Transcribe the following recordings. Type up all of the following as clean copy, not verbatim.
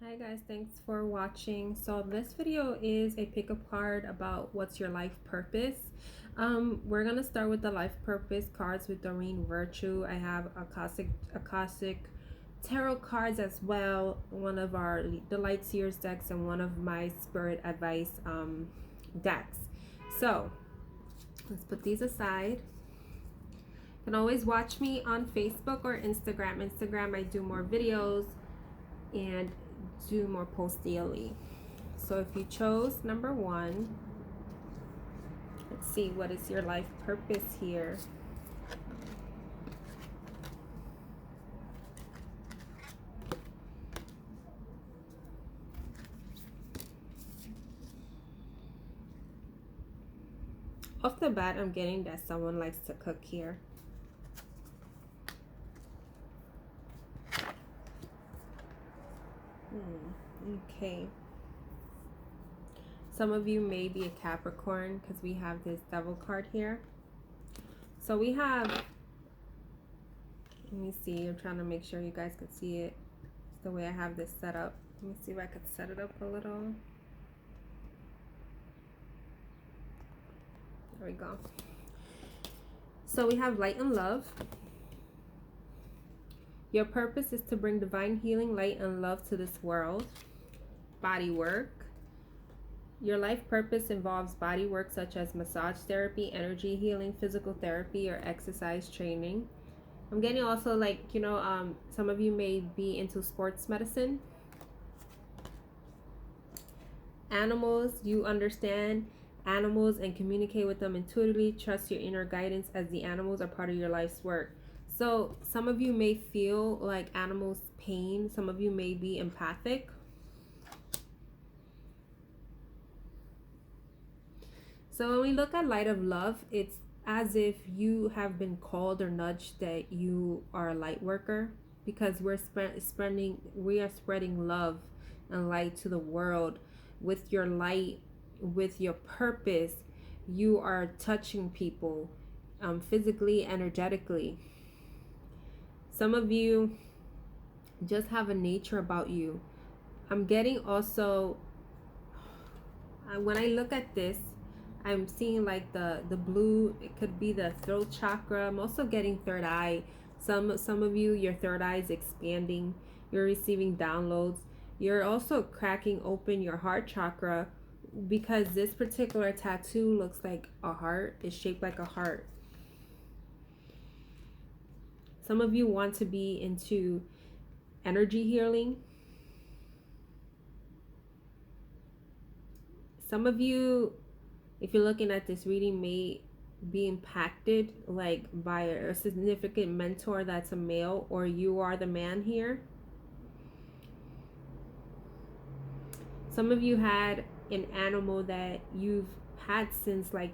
Hi guys, thanks for watching. So this video is a pick-up card about what's your life purpose. We're gonna start with the life purpose cards with Doreen Virtue. I have Akashic tarot cards as well, one of the Light Seers decks and one of my Spirit Advice decks. So let's put these aside. You can always watch me on Facebook or Instagram. Instagram, I do more videos and do more posts daily. So if you chose number one, let's see, what is your life purpose here? Off the bat, I'm getting that someone likes to cook here. Okay. Some of you may be a Capricorn because we have this Devil card here. So we have, let me see, I'm trying to make sure you guys can see it. It's the way I have this set up. Let me see if I could set it up a little. There we go. So we have light and love. Your purpose is to bring divine healing, light, and love to this world. Body work. Your life purpose involves body work such as massage therapy, energy healing, physical therapy, or exercise training. I'm getting also like, some of you may be into sports medicine. Animals, you understand animals and communicate with them intuitively. Trust your inner guidance as the animals are part of your life's work. So some of you may feel like animals' pain. Some of you may be empathic. So when we look at light of love, it's as if you have been called or nudged that you are a light worker, because we are spreading love and light to the world. With your light, with your purpose, you are touching people physically, energetically. Some of you just have a nature about you. I'm getting also, when I look at this, I'm seeing like the blue. It could be the throat chakra. I'm also getting third eye. Some of you, your third eye is expanding. You're receiving downloads. You're also cracking open your heart chakra, because this particular tattoo looks like a heart. It's shaped like a heart. Some of you want to be into energy healing. Some of you, if you're looking at this reading, may be impacted like by a significant mentor that's a male, or you are the man here. Some of you had an animal that you've had since like,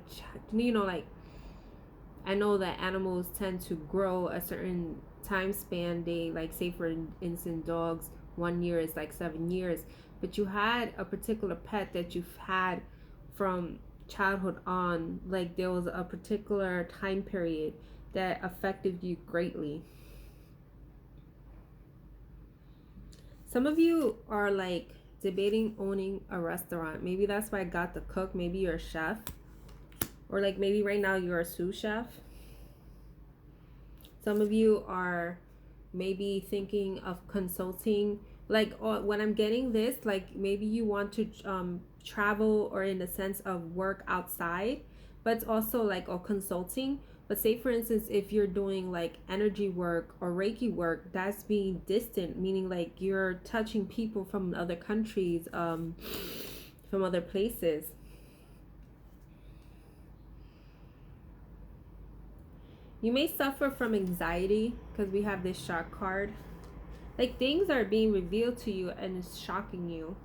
I know that animals tend to grow a certain time span. They, like, say for instance, dogs, 1 year is like 7 years. But you had a particular pet that you've had from childhood on. Like, there was a particular time period that affected you greatly. Some of you are like debating owning a restaurant. Maybe that's why I got the cook. Maybe you're a chef. Or like maybe right now you're a sous chef. Some of you are maybe thinking of consulting. Like, when I'm getting this, like maybe you want to travel, or in the sense of work outside, but it's also like consulting. But say for instance, if you're doing like energy work or Reiki work, that's being distant, meaning like you're touching people from other countries, from other places. You may suffer from anxiety because we have this shock card. Like, things are being revealed to you and it's shocking you.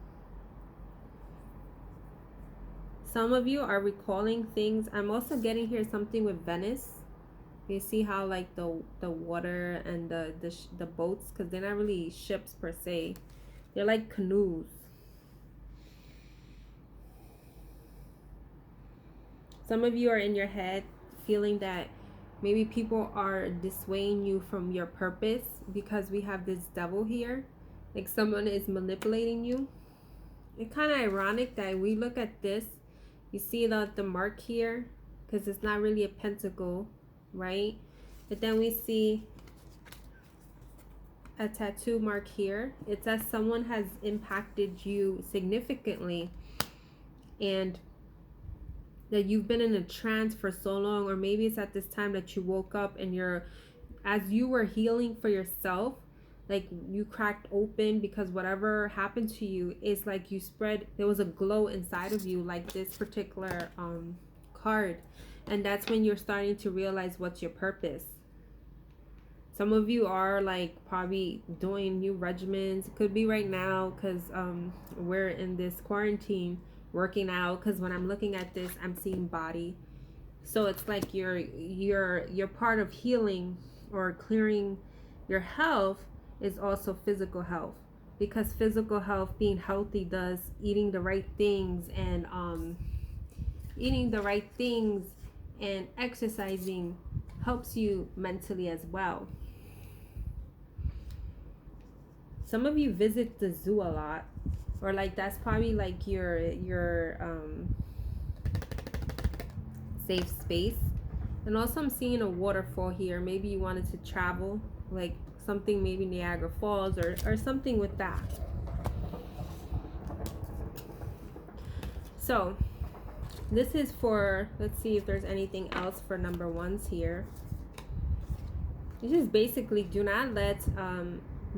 Some of you are recalling things. I'm also getting here something with Venice. You see how like the water and the boats, because they're not really ships per se. They're like canoes. Some of you are in your head feeling that maybe people are dissuading you from your purpose, because we have this devil here. like someone is manipulating you. It's kind of ironic that we look at this, you see the mark here, because it's not really a pentacle, right? But then we see a tattoo mark here. It says someone has impacted you significantly, and that you've been in a trance for so long, or maybe it's at this time that you woke up and as you were healing for yourself, like you cracked open because whatever happened to you is like there was a glow inside of you, like this particular card. And that's when you're starting to realize what's your purpose. Some of you are like probably doing new regimens. It could be right now because we're in this quarantine, working out, because when I'm looking at this, I'm seeing body. So it's like you're part of healing or clearing your health is also physical health, because physical health, being healthy, does eating the right things and exercising helps you mentally as well. Some of you visit the zoo a lot, or like that's probably like your safe space. And also I'm seeing a waterfall here. Maybe you wanted to travel, like something, maybe Niagara Falls or something with that. So this is for, let's see if there's anything else for number ones here. This is basically, do not let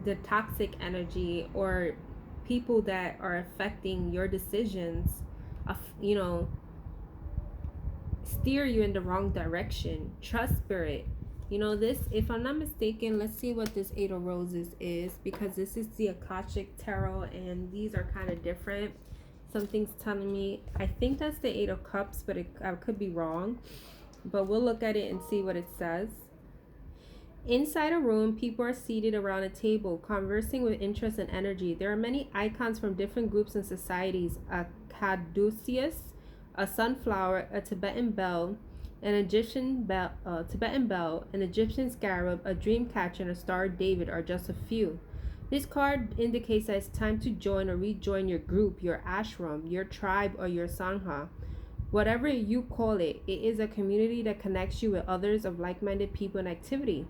the toxic energy or people that are affecting your decisions, steer you in the wrong direction. Trust spirit. This, if I'm not mistaken, let's see what this Eight of Roses is, because this is the Akashic Tarot and these are kind of different. Something's telling me, I think that's the Eight of Cups, but I could be wrong. But we'll look at it and see what it says. Inside a room, people are seated around a table, conversing with interest and energy. There are many icons from different groups and societies: a caduceus, a sunflower, a Tibetan bell, an Egyptian bell, an Egyptian scarab, a dream catcher, and a Star of David are just a few. This card indicates that it's time to join or rejoin your group, your ashram, your tribe, or your sangha. Whatever you call it, it is a community that connects you with others of like-minded people and activity.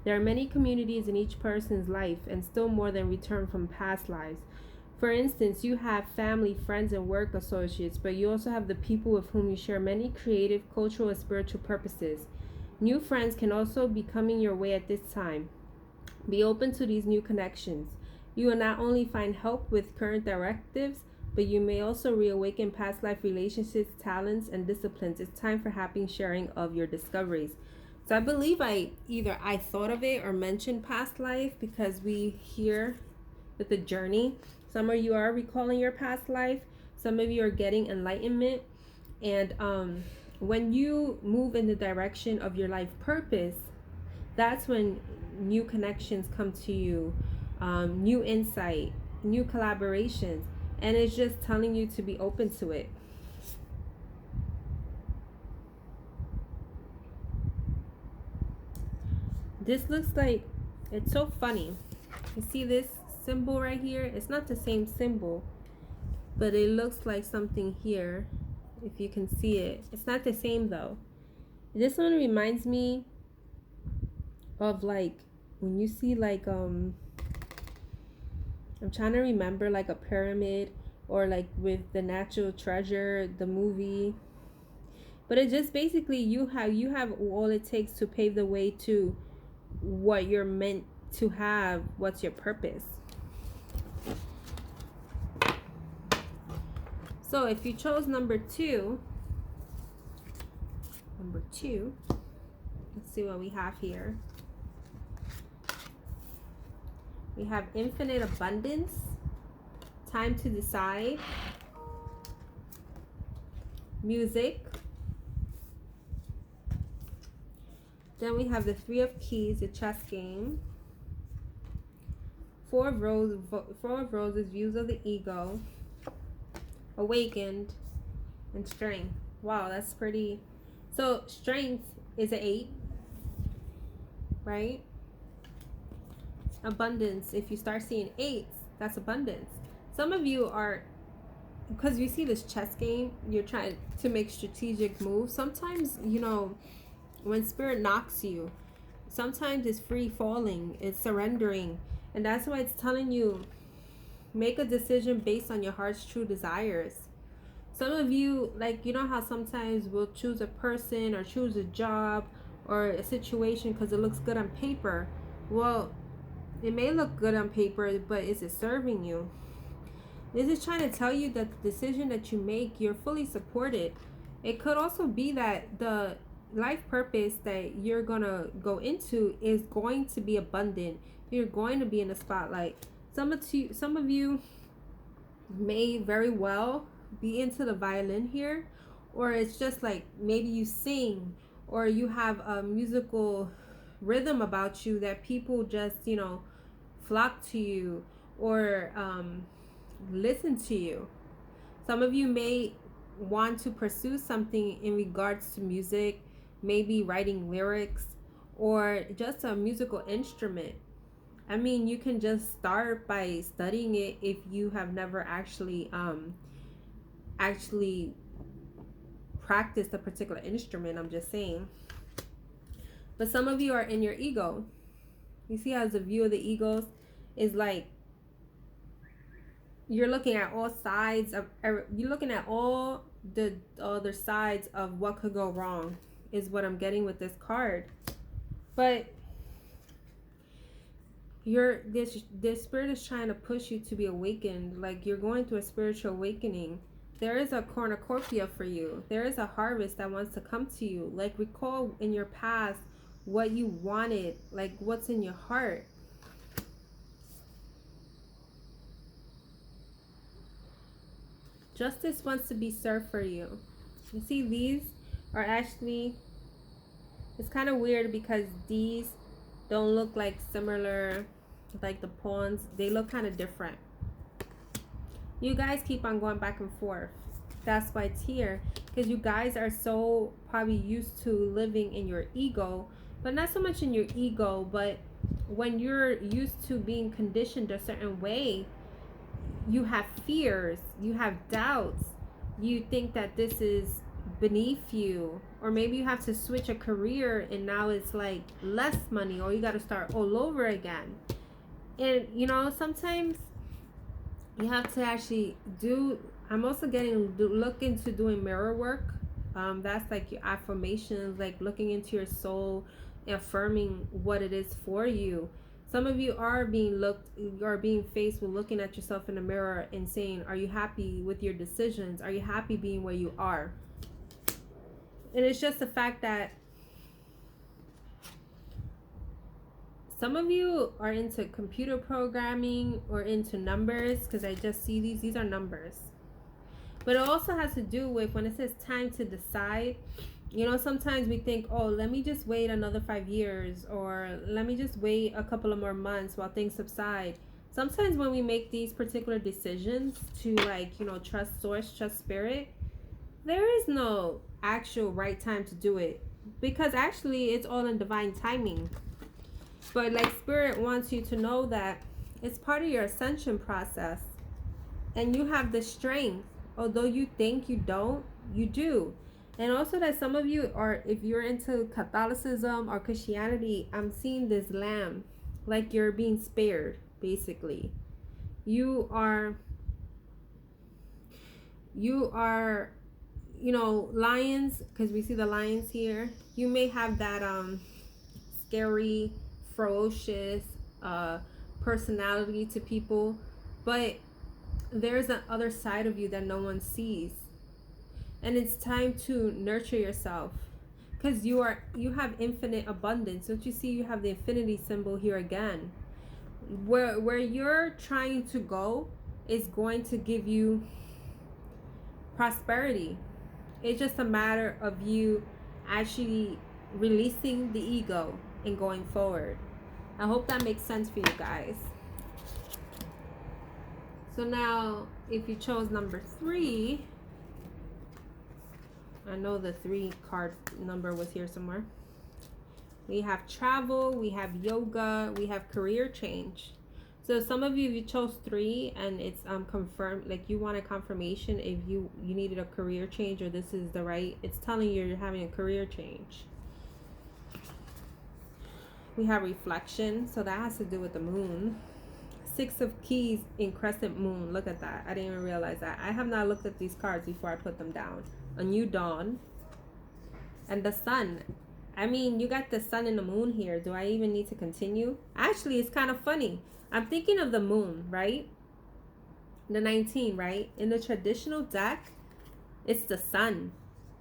There are many communities in each person's life, and still more than return from past lives. For instance, you have family, friends, and work associates, but you also have the people with whom you share many creative, cultural, and spiritual purposes. New friends can also be coming your way at this time. Be open to these new connections. You will not only find help with current directives, but you may also reawaken past life relationships, talents, and disciplines. It's time for happy sharing of your discoveries. So I believe I thought of it or mentioned past life, because we hear with the journey. Some of you are recalling your past life. Some of you are getting enlightenment. And when you move in the direction of your life purpose, that's when new connections come to you, new insight, new collaborations. And it's just telling you to be open to it. This looks like, it's so funny. You see this symbol right here? It's not the same symbol, but it looks like something here, if you can see it. It's not the same though. This one reminds me of like when you see like I'm trying to remember, like a pyramid, or like with the Natural Treasure, the movie. But it just basically, you have all it takes to pave the way to what you're meant to have. What's your purpose? So if you chose number two, let's see what we have here. We have infinite abundance, time to decide, music. Then we have the Three of Keys, the chess game. Four of Roses, views of the ego, awakened, and strength. Wow, that's pretty. So strength is an 8, right? Abundance, if you start seeing 8s, That's abundance. Some of you are, because you see this chess game, you're trying to make strategic moves. Sometimes, you know, when spirit knocks you, sometimes it's free falling, it's surrendering. And that's why it's telling you, make a decision based on your heart's true desires. Some of you, like, you know how sometimes we'll choose a person or choose a job or a situation because it looks good on paper. Well, it may look good on paper, but is it serving you? This is trying to tell you that the decision that you make, you're fully supported. It could also be that the life purpose that you're going to go into is going to be abundant. You're going to be in the spotlight. Some of you may very well be into the violin here, or it's just like maybe you sing or you have a musical rhythm about you that people just, you know, flock to you or listen to you. Some of you may want to pursue something in regards to music, maybe writing lyrics or just a musical instrument. I mean, you can just start by studying it if you have never actually practiced a particular instrument. I'm just saying. But some of you are in your ego. You see how the view of the egos is like, you're looking at all sides of, you're looking at all the other sides of what could go wrong, is what I'm getting with this card. But this spirit is trying to push you to be awakened. Like, you're going through a spiritual awakening. There is a cornucopia for you. There is a harvest that wants to come to you. Like, recall in your past what you wanted, like what's in your heart. Justice wants to be served for you. You see, these are actually, it's kind of weird because these don't look like similar, like the pawns. They look kind of different. You guys keep on going back and forth. That's why it's here, because you guys are so probably used to living in your ego, but not so much in your ego, but when you're used to being conditioned a certain way, you have fears, you have doubts, you think that this is beneath you, or maybe you have to switch a career and now it's like less money, or you got to start all over again. And you know, sometimes you have to actually do, I'm also getting look into doing mirror work. That's like your affirmations, like looking into your soul, affirming what it is for you. Some of you are being faced with looking at yourself in the mirror and saying, are you happy with your decisions? Are you happy being where you are? And it's just the fact that some of you are into computer programming or into numbers, because I just see these are numbers. But it also has to do with when it says time to decide. You know, sometimes we think, oh, let me just wait another 5 years, or let me just wait a couple of more months while things subside. Sometimes when we make these particular decisions to, like, you know, trust source, trust spirit, there is no actual right time to do it, because actually it's all in divine timing. But like, spirit wants you to know that it's part of your ascension process, and you have the strength. Although you think you don't, you do. And also that some of you are, if you're into Catholicism or Christianity, I'm seeing this lamb, like you're being spared, basically. You are, you know, lions, because we see the lions here. You may have that scary, ferocious personality to people, but there's an other side of you that no one sees. And it's time to nurture yourself, because you have infinite abundance. Don't you see you have the infinity symbol here again? Where you're trying to go is going to give you prosperity. It's just a matter of you actually releasing the ego and going forward. I hope that makes sense for you guys. So now, if you chose number 3, I know the 3 card number was here somewhere. We have travel, we have yoga, we have career change. So some of you chose 3 and it's confirmed, like you want a confirmation if you needed a career change or this is the right. It's telling you you're having a career change. We have reflection, so that has to do with the moon. 6 of keys in crescent moon. Look at that. I didn't even realize that. I have not looked at these cards before I put them down. A new dawn. And the sun. I mean, you got the sun and the moon here. Do I even need to continue? Actually, it's kind of funny. I'm thinking of the moon, right? The 19, right? In the traditional deck, it's the sun.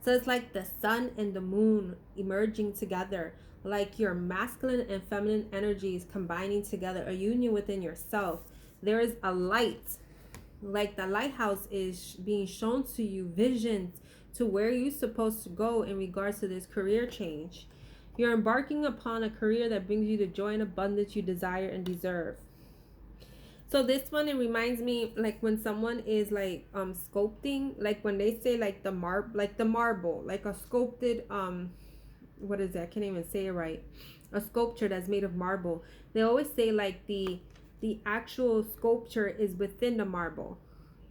So it's like the sun and the moon emerging together. Like your masculine and feminine energies combining together. A union within yourself. There is a light. Like the lighthouse is being shown to you. Visions to where you're supposed to go in regards to this career change. You're embarking upon a career that brings you the joy and abundance you desire and deserve. So this one, it reminds me like when someone is like sculpting, like when they say like the marble, like a sculpted what is that? I can't even say it right. A sculpture that's made of marble. They always say like the actual sculpture is within the marble.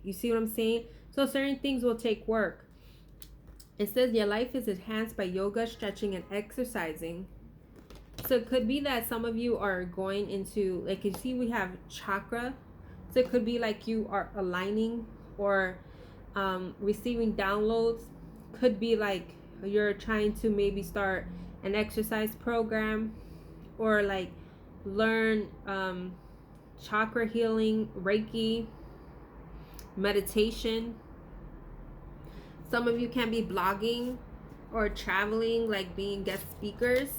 You see what I'm saying? So certain things will take work. It says your life is enhanced by yoga, stretching, and exercising. So it could be that some of you are going into, like you see we have chakra. So it could be like you are aligning or receiving downloads. Could be like you're trying to maybe start an exercise program or like learn chakra healing, Reiki, meditation. Some of you can be blogging or traveling, like being guest speakers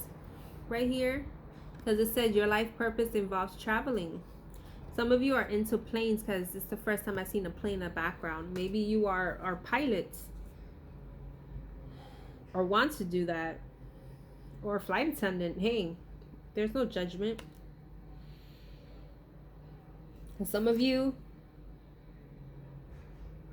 right here, because it said your life purpose involves traveling. Some of you are into planes because it's the first time I've seen a plane in the background. Maybe you are pilots or want to do that, or a flight attendant. Hey, there's no judgment. And some of you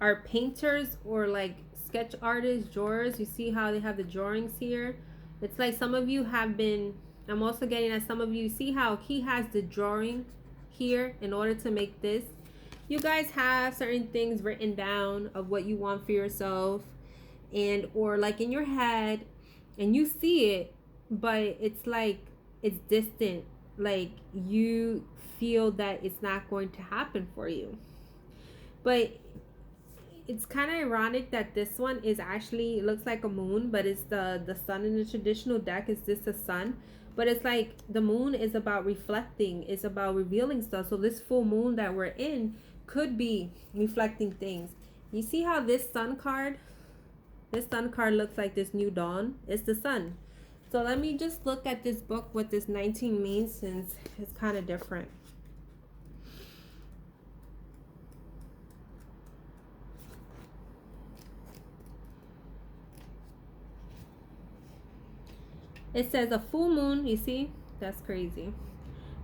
are painters or like sketch artists, drawers. You see how they have the drawings here? It's like some of you have been, I'm also getting at some of you, see how he has the drawing here in order to make this. You guys have certain things written down of what you want for yourself, and or like in your head, and you see it, but it's like it's distant, like you feel that it's not going to happen for you. But it's kind of ironic that this one is actually, it looks like a moon, but it's the sun in the traditional deck. Is this the sun? But it's like the moon is about reflecting, it's about revealing stuff. So this full moon that we're in could be reflecting things. You see how this sun card looks like this new dawn? It's the sun. So let me just look at this book, what this 19 means, since it's kind of different. It says a full moon, you see? That's crazy.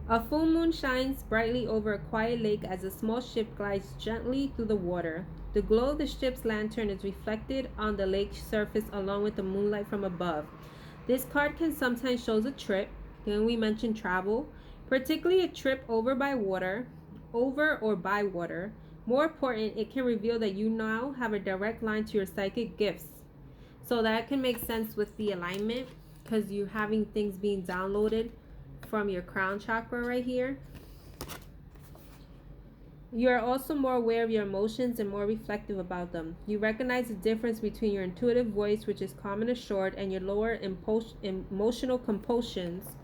A full moon shines brightly over a quiet lake as a small ship glides gently through the water. The glow of the ship's lantern is reflected on the lake's surface along with the moonlight from above. This card can sometimes show a trip, when we mentioned travel, particularly a trip over or by water. More important, it can reveal that you now have a direct line to your psychic gifts. So that can make sense with the alignment, because you're having things being downloaded from your crown chakra right here. You are also more aware of your emotions and more reflective about them. You recognize the difference between your intuitive voice, which is calm and assured, and your lower emotional compulsions,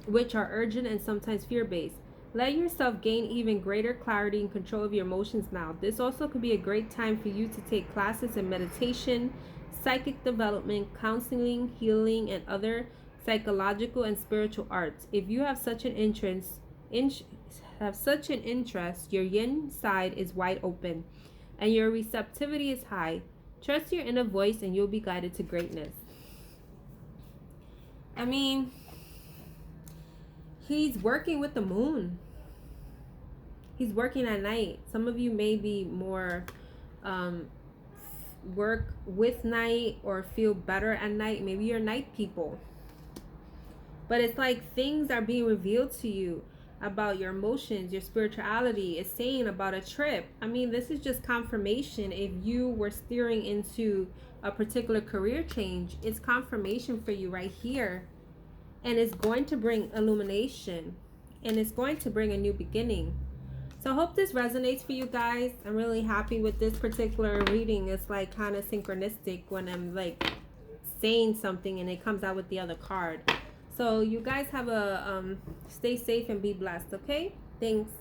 which are urgent and sometimes fear-based. Let yourself gain even greater clarity and control of your emotions now. This also could be a great time for you to take classes in meditation, psychic development, counseling, healing, and other psychological and spiritual arts. If you have such an interest, your yin side is wide open and your receptivity is high. Trust your inner voice and you'll be guided to greatness. I mean, he's working with the moon. He's working at night. Some of you may be more work with night or feel better at night. Maybe you're night people. But it's like things are being revealed to you. about your emotions, your spirituality. It's saying about a trip. I mean, this is just confirmation. If you were steering into a particular career change, it's confirmation for you right here. And it's going to bring illumination, and it's going to bring a new beginning. So I hope this resonates for you guys. I'm really happy with this particular reading. It's like kind of synchronistic when I'm like saying something and it comes out with the other card. So you guys have a stay safe and be blessed, okay? Thanks.